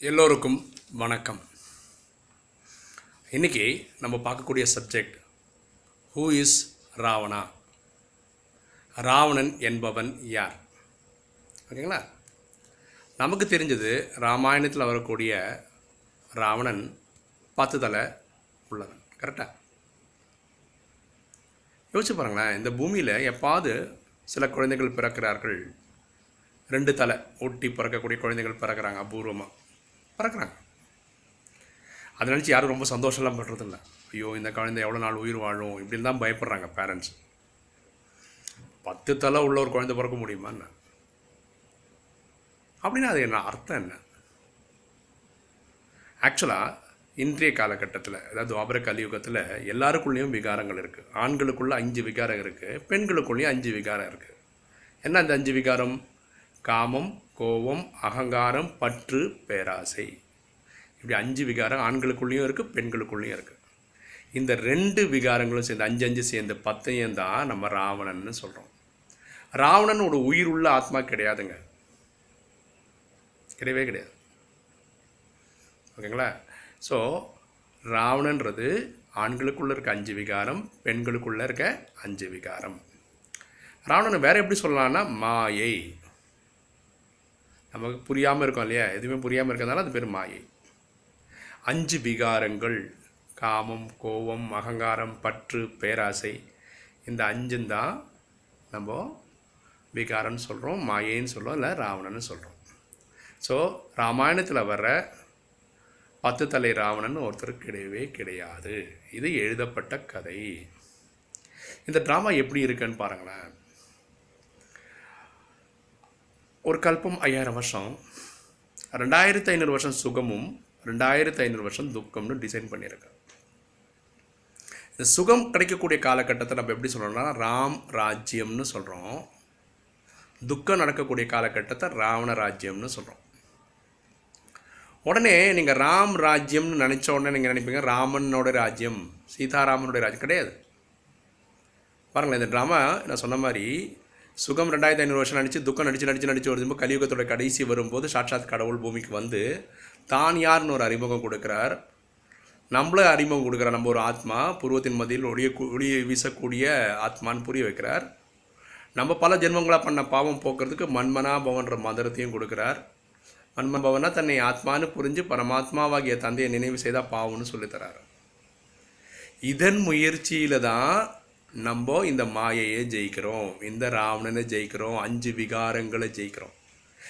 எல்லோருக்கும் வணக்கம். இன்றைக்கி நம்ம பார்க்கக்கூடிய subject who is Ravana, Ravanan என்பவன் யார்? ஓகேங்களா? நமக்கு தெரிஞ்சது ராமாயணத்தில் வரக்கூடிய ராவணன் 10 தலை உள்ளவன். கரெக்டாக யோசிச்சு பாருங்களேன். இந்த பூமியில் எப்பாவது சில குழந்தைகள் பிறக்கிறார்கள், 2 தலை ஒட்டி பிறக்கக்கூடிய குழந்தைகள் பிறக்கிறாங்க, அபூர்வமாக பறக்கிறாங்க. அதை நினச்சி யாரும் ரொம்ப சந்தோஷம்லாம் பண்ணுறதில்ல. ஐயோ இந்த குழந்தை எவ்வளோ நாள் உயிர் வாழும் இப்படின்னு தான் பயப்படுறாங்க பேரண்ட்ஸ். 10 தலை உள்ள ஒரு குழந்தை பிறக்க முடியுமா என்ன? அப்படின்னா அது என்ன அர்த்தம் என்ன? ஆக்சுவலாக இன்றைய காலகட்டத்தில், அதாவது துவாபர கலியுகத்தில் எல்லாருக்குள்ளேயும் விகாரங்கள் இருக்குது. ஆண்களுக்குள்ளே 5 விகாரம் இருக்குது, பெண்களுக்குள்ளேயும் 5 விகாரம் இருக்குது. என்ன அந்த 5 விகாரம்? காமம், கோபம், அகங்காரம், பற்று, பேராசை. இப்படி 5 விகாரம் ஆண்களுக்குள்ளேயும் இருக்குது, பெண்களுக்குள்ளேயும் இருக்குது. இந்த 2 விகாரங்களும் சேர்ந்து 5 சேர்ந்து 10 தான் நம்ம ராவணன்னு சொல்கிறோம். ராவணன் ஒரு உயிர் உள்ள ஆத்மா கிடையாதுங்க, கிடையவே கிடையாது. ஓகேங்களா? ஸோ ராவணன்றது ஆண்களுக்குள்ளே இருக்க 5 விகாரம், பெண்களுக்குள்ளே இருக்க 5 விகாரம். ராவணனை வேறு எப்படி சொல்லலாம்னா மாயை. நமக்கு புரியாமல் இருக்கும் இல்லையா? எதுவுமே புரியாமல் இருக்கிறதுனால அது பேர் மாயை. 5 விகாரங்கள், காமம், கோபம், அகங்காரம், பற்று, பேராசை, இந்த 5 தான் நம்ம விகாரம்னு சொல்கிறோம், மாயைன்னு சொல்கிறோம், இல்லை ராவணன்னு சொல்கிறோம். ஸோ ராமாயணத்தில் வர்ற 10 தலை ராவணன் ஒருத்தர் கிடையவே கிடையாது. இது எழுதப்பட்ட கதை. இந்த ட்ராமா எப்படி இருக்குன்னு பாருங்களேன். ஒரு கல்பம் 5000 வருஷம், 2500 வருஷம் சுகமும் 2500 வருஷம் துக்கம்னு டிசைன் பண்ணியிருக்கேன். இந்த சுகம் கிடைக்கக்கூடிய காலகட்டத்தை நம்ம எப்படி சொல்கிறோம்னா ராம் ராஜ்யம்னு சொல்கிறோம். துக்கம் நடக்கக்கூடிய காலகட்டத்தை ராவண ராஜ்யம்னு சொல்கிறோம். உடனே நீங்கள் ராம் ராஜ்யம்னு நினச்ச உடனே நீங்கள் நினைப்பீங்க ராமனோட ராஜ்யம், சீதாராமனுடைய ராஜ்யம். கிடையாது. பாருங்களேன், இந்த ட்ராமா நான் சொன்ன மாதிரி சுகம் 2500 வருஷம் நடித்து, துக்கம் நடித்து வரும்போது கலியுகத்தோட கடைசி வரும்போது சாட்சாத் கடவுள் பூமிக்கு வந்து தான் யாருன்னு ஒரு அறிமுகம் கொடுக்குறார். நம்மளே அறிமுகம் கொடுக்குறார். நம்ம ஒரு ஆத்மா, பூர்வத்தின் மத்தியில் ஒளிய வீசக்கூடிய ஆத்மான்னு புரிய வைக்கிறார். நம்ம பல ஜென்மங்களாக பண்ண பாவம் போக்குறதுக்கு மன்மனாபவன்ற மந்திரத்தையும் கொடுக்குறார். மன்மபவனா தன்னை ஆத்மானு புரிஞ்சு பரமாத்மாவாகிய தந்தையை நினைவு செய்தால் பாவம்னு சொல்லித்தரார். இதன் முயற்சியில் தான் நம்ம இந்த மாயையை ஜெயிக்கிறோம், இந்த ராவணனை ஜெயிக்கிறோம், 5 விகாரங்களை ஜெயிக்கிறோம்.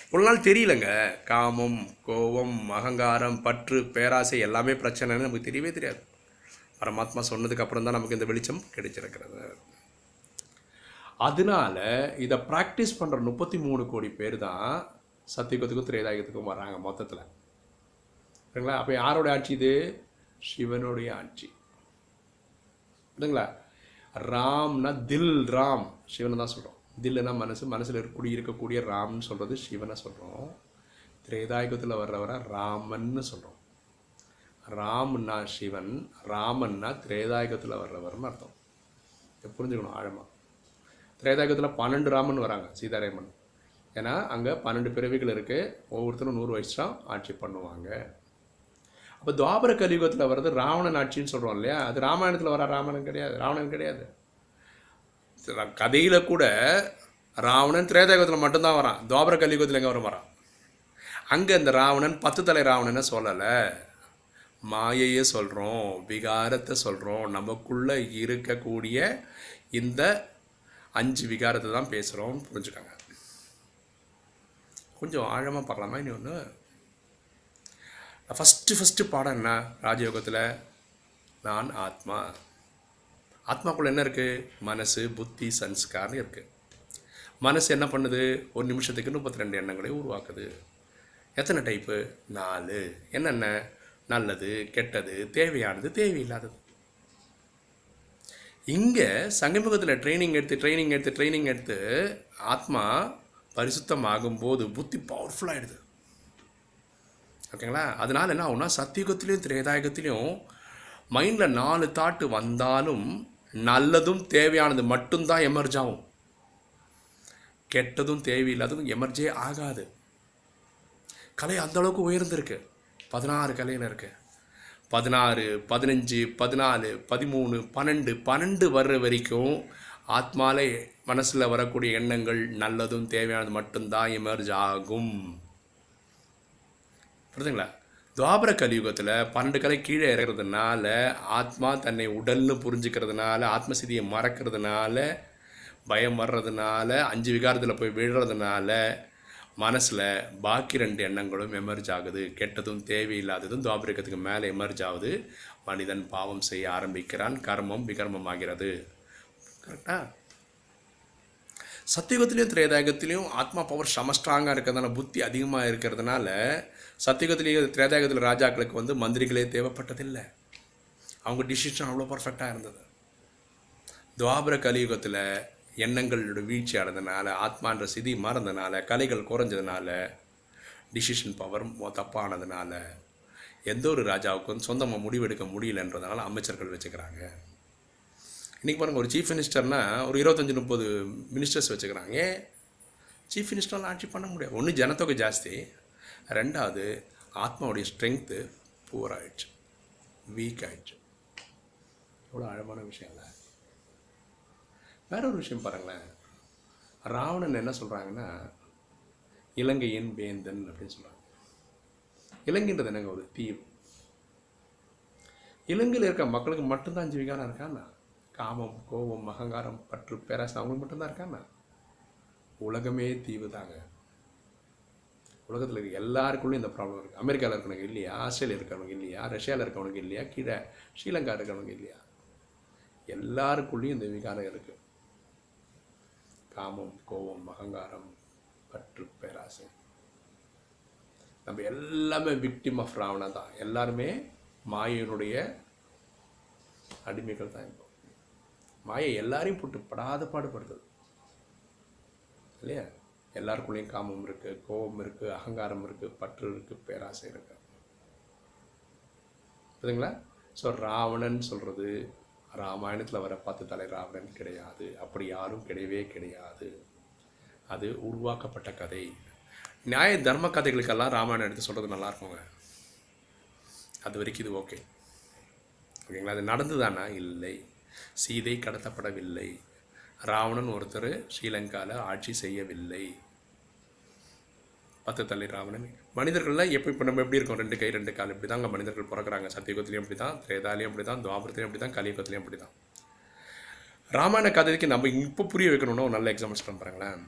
இவ்வளோ நாள் தெரியலங்க. காமம், கோபம், அகங்காரம், பற்று, பேராசை எல்லாமே பிரச்சனைன்னு நமக்கு தெரியவே தெரியாது. பரமாத்மா சொன்னதுக்கு அப்புறம் தான் நமக்கு இந்த வெளிச்சம் கிடைச்சிருக்கிறது. அதனால இதை ப்ராக்டிஸ் பண்ணுற 33 கோடி பேர் தான் சத்தியுகத்துக்கும் திரேதாயுகத்துக்கும் வராங்க மொத்தத்தில். சரிங்களா? அப்போ யாரோட ஆட்சி இது? சிவனுடைய ஆட்சி. இல்லைங்களா? ராம்னா தில், ராம் சிவனை தான் சொல்கிறோம். தில்லுனா மனசு, மனசில் இருக்கக்கூடிய ராம்னு சொல்கிறது சிவனை சொல்கிறோம். திரேதாயுகத்தில் வர்றவரை ராமன்னு சொல்கிறோம். ராம்னா சிவன், ராமன்னா திரேதாயுகத்தில் வர்றவர்னு அர்த்தம். இதை புரிஞ்சுக்கணும் ஆழமாக. திரேதாயுகத்தில் 12 ராமன் வராங்க, சீதாராமன். ஏன்னா அங்கே 12 பிறவிகள் இருக்குது, ஒவ்வொருத்தரும் 100 வயசு தான் ஆட்சி பண்ணுவாங்க. அப்போ துவாபர கலியுகத்தில் வர்றது ராவணன் ஆட்சின்னு சொல்கிறோம் இல்லையா? அது ராமாயணத்தில் வர ராவணன் கிடையாது, ராவணன் கிடையாது. கதையில் கூட ராவணன் திரேதாயுகத்தில் மட்டும்தான் வரான். துவாபர கலியுகத்தில் எங்கே வரான்? அங்கே இந்த ராவணன் 10 தலை ராவணனை சொல்லலை, மாயையை சொல்கிறோம், விகாரத்தை சொல்கிறோம். நமக்குள்ளே இருக்கக்கூடிய இந்த 5 விகாரத்தை தான் பேசுகிறோம். புரிஞ்சுக்காங்க. கொஞ்சம் ஆழமாக பார்க்கலாமா? இனி ஒன்று, ஃபஸ்ட்டு பாடம் என்ன ராஜயோகத்தில்? நான் ஆத்மா. ஆத்மாக்குள்ளே என்ன இருக்குது? மனசு, புத்தி, சன்ஸ்கார்னு இருக்குது. மனசு என்ன பண்ணுது? ஒரு நிமிஷத்துக்கு 32 எண்ணங்களை உருவாக்குது. எத்தனை டைப்பு? 4. என்னென்ன? நல்லது, கெட்டது, தேவையானது, தேவையில்லாதது. இங்கே சங்கமுகத்தில் ட்ரைனிங் எடுத்து ஆத்மா பரிசுத்தமாகும்போது புத்தி பவர்ஃபுல்லாகிடுது. ஓகேங்களா? அதனால் என்ன ஆகும்னா சத்தியுகத்திலையும் திரேதாயுகத்திலையும் மைண்டில் 4 தாட்டு வந்தாலும் நல்லதும் தேவையானது மட்டும்தான் எமர்ஜ் ஆகும். கெட்டதும் தேவையில்லாததும் எமர்ஜே ஆகாது. கலை அந்தளவுக்கு உயர்ந்திருக்கு. 16 கலையில் இருக்கு. 16, 15, 14, 13, 12 வர்ற வரைக்கும் ஆத்மாலே மனசில் வரக்கூடிய எண்ணங்கள் நல்லதும் தேவையானது மட்டும்தான் எமர்ஜ் ஆகும். புரியுதுங்களா? துவாபர கலியுகத்தில் 12 கலை கீழே இறங்குறதுனால ஆத்மா தன்னை உடல்னு புரிஞ்சுக்கிறதுனால, ஆத்மசிதியை மறக்கிறதுனால, பயம் வர்றதுனால, 5 விகாரத்தில் போய் விழுறதுனால மனசில் பாக்கி 2 எண்ணங்களும் எமர்ஜ் ஆகுது. கெட்டதும் தேவையில்லாததும் துவாபரிகத்துக்கு மேலே எமர்ஜ் ஆகுது. மனிதன் பாவம் செய்ய ஆரம்பிக்கிறான். கர்மம் விகர்மம் ஆகிறது. கரெக்டா? சத்தியுகத்திலையும் திரேதாயுகத்திலையும் ஆத்மா பவர் ஸ்ட்ராங்காக இருக்கிறதுனால, புத்தி அதிகமாக இருக்கிறதுனால, சத்தியுகத்திலேயும் திரேதாயுகத்தில் ராஜாக்களுக்கு மந்திரிகளே தேவைப்பட்டதில்லை. அவங்க டிசிஷன் அவ்வளோ பர்ஃபெக்டாக இருந்தது. துவாபர கலியுகத்தில் எண்ணங்களோட வீழ்ச்சி ஆனதுனால, ஆத்மான்ற சிதி மறந்ததுனால, கலைகள் குறைஞ்சதுனால, டிசிஷன் பவர் தப்பானதுனால எந்த ஒரு ராஜாவுக்கும் சொந்தமாக முடிவெடுக்க முடியலன்றதுனால அமைச்சர்கள் வச்சுக்கிறாங்க. இன்றைக்கி பாருங்கள், ஒரு சீஃப் மினிஸ்டர்னா ஒரு 25-30 மினிஸ்டர்ஸ் வச்சுக்கிறாங்க. ஏன்? சீஃப் மினிஸ்டர்லாம் ஆட்சி பண்ண முடியாது. ஒன்று ஜனத்தொகை ஜாஸ்தி, ரெண்டாவது ஆத்மாவுடைய ஸ்ட்ரென்த்து பூர் ஆகிடுச்சு, வீக் ஆகிடுச்சு. எவ்வளோ ஆழமான விஷயம் இல்லை? வேற ஒரு விஷயம் பாருங்களேன். ராவணன் என்ன சொல்கிறாங்கன்னா, இலங்கையின் வேந்தன் அப்படின்னு சொல்கிறாங்க. இலங்கைன்றது என்னங்க? ஒரு தீவு. இலங்கையில் இருக்க மக்களுக்கு மட்டும்தான் 5 விகாரம் இருக்கான்னா? காமம், கோபம், அகங்காரம், பற்று, பேராசை அவங்களுக்கு மட்டும்தான் இருக்கான்னா? உலகமே தீவு தாங்க. உலகத்தில் இருக்க எல்லாருக்குள்ளேயும் இந்த ப்ராப்ளம் இருக்குது. அமெரிக்காவில் இருக்கவனுக்கு இல்லையா? ஆஸ்திரேலியா இருக்கிறவனுக்கு இல்லையா? ரஷ்யாவில் இருக்கவனுக்கு இல்லையா? கீழே ஸ்ரீலங்கா இருக்கிறவனுக்கு இல்லையா? எல்லாருக்குள்ளேயும் இந்த விகாரம் இருக்குது. காமம், கோபம், அகங்காரம், பற்று, பேராசை. நம்ம எல்லாமே விக்டிம் ஆஃப் ராவணா தான். எல்லாருமே மாயையினுடைய அடிமைகள் தான். இப்போ மாயை எல்லாரையும் போட்டு படாத பாடுபடுத்துது இல்லையா? எல்லாருக்குள்ளேயும் காமம் இருக்குது, கோபம் இருக்குது, அகங்காரம் இருக்குது, பற்று இருக்குது, பேராசை இருக்குது. புரியுதுங்களா? ஸோ ராவணன் சொல்கிறது ராமாயணத்தில் வர 10 தலை ராவணன் கிடையாது. அப்படி யாரும் கிடையவே கிடையாது. அது உருவாக்கப்பட்ட கதை. நியாய தர்ம கதைகளுக்கெல்லாம் ராமாயணம் எடுத்து சொல்கிறது நல்லாயிருக்குங்க. அது வரைக்கும் இது ஓகே. ஓகேங்களா? அது நடந்துதானா? இல்லை. சீதை கடத்தப்படவில்லை. ராவணன் ஒருத்தர் ஸ்ரீலங்காவில் ஆட்சி செய்யவில்லை. 10 தலை ராவணன். மனிதர்கள்லாம் இப்போ நம்ம எப்படி இருக்கோம்? 2 கை 2 கால் இப்படி தாங்க மனிதர்கள் பிறக்கிறாங்க. சத்தியுகத்திலையும் அப்படி தான், திரேதாலையும் அப்படி தான், துவாபரத்திலையும் அப்படி தான், கலியுகத்திலையும் அப்படி தான். ராமாயண கதைக்கு நம்ம இப்போ புரிய வைக்கணும்னா ஒரு நல்ல எக்ஸாம்பிள்ஸ் பண்ணுறாங்களேன்.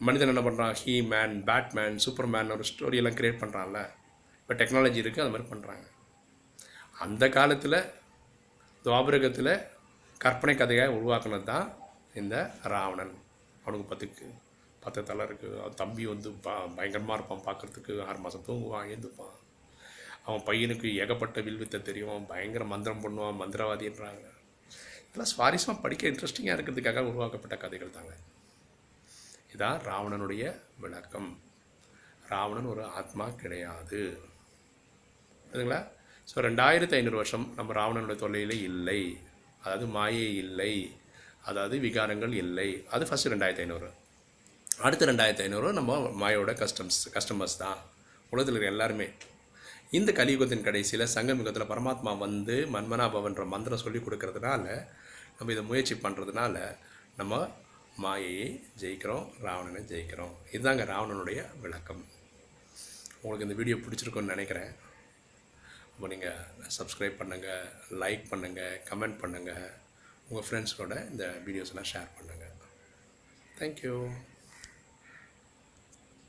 மனிதன் என்ன பண்ணுறான்? He man, Batman, super man ஒரு ஸ்டோரியெல்லாம் க்ரியேட் பண்ணுறான்ல. இப்போ டெக்னாலஜி இருக்குது, அது மாதிரி பண்ணுறாங்க. அந்த காலத்தில் துவாபரகத்தில் கற்பனை கதையாக உருவாக்குனது தான் இந்த ராவணன். அவனுக்கு 10 தலை இருக்குது. அவன் தம்பி பயங்கரமாக இருப்பான், பார்க்குறதுக்கு 6 மாதம் தூங்குவான், எழுந்துப்பான். அவன் பையனுக்கு ஏகப்பட்ட வில்வித்தை தெரியும், அவன் பயங்கர மந்திரம் பண்ணுவான், மந்திரவாதின்றாங்க. இதெல்லாம் சுவாரஸ்யமாக படிக்க இன்ட்ரெஸ்டிங்காக இருக்கிறதுக்காக உருவாக்கப்பட்ட கதைகள் தாங்க. இதான் ராவணனுடைய விளக்கம். ராவணன் ஒரு ஆத்மா கிடையாது. புரியுதுங்களா? ஸோ 2500 வருஷம் நம்ம ராவணனுடைய தொல்லையில் இல்லை. அதாவது மாயை இல்லை, அதாவது விகாரங்கள் இல்லை. அது ஃபஸ்ட்டு 2500. அடுத்த 2500 நம்ம மாயோட கஸ்டமர்ஸ் தான். உலகத்தில் இருக்கிற எல்லாருமே. இந்த கலியுகத்தின் கடைசியில் சங்கமிகத்தில் பரமாத்மா மன்மனாபவன்ற மந்திரம் சொல்லி கொடுக்கறதுனால, நம்ம இதை முயற்சி பண்ணுறதுனால நம்ம மாயையை ஜெயிக்கிறோம், ராவணனை ஜெயிக்கிறோம். இதுதாங்க ராவணனுடைய விளக்கம். உங்களுக்கு இந்த வீடியோ பிடிச்சிருக்குன்னு நினைக்கிறேன். அப்போ நீங்கள் சப்ஸ்கிரைப் பண்ணுங்கள், லைக் பண்ணுங்கள், கமெண்ட் பண்ணுங்கள், உங்கள் ஃப்ரெண்ட்ஸோட இந்த வீடியோஸ்லாம் ஷேர் பண்ணுங்கள். தேங்க்யூ.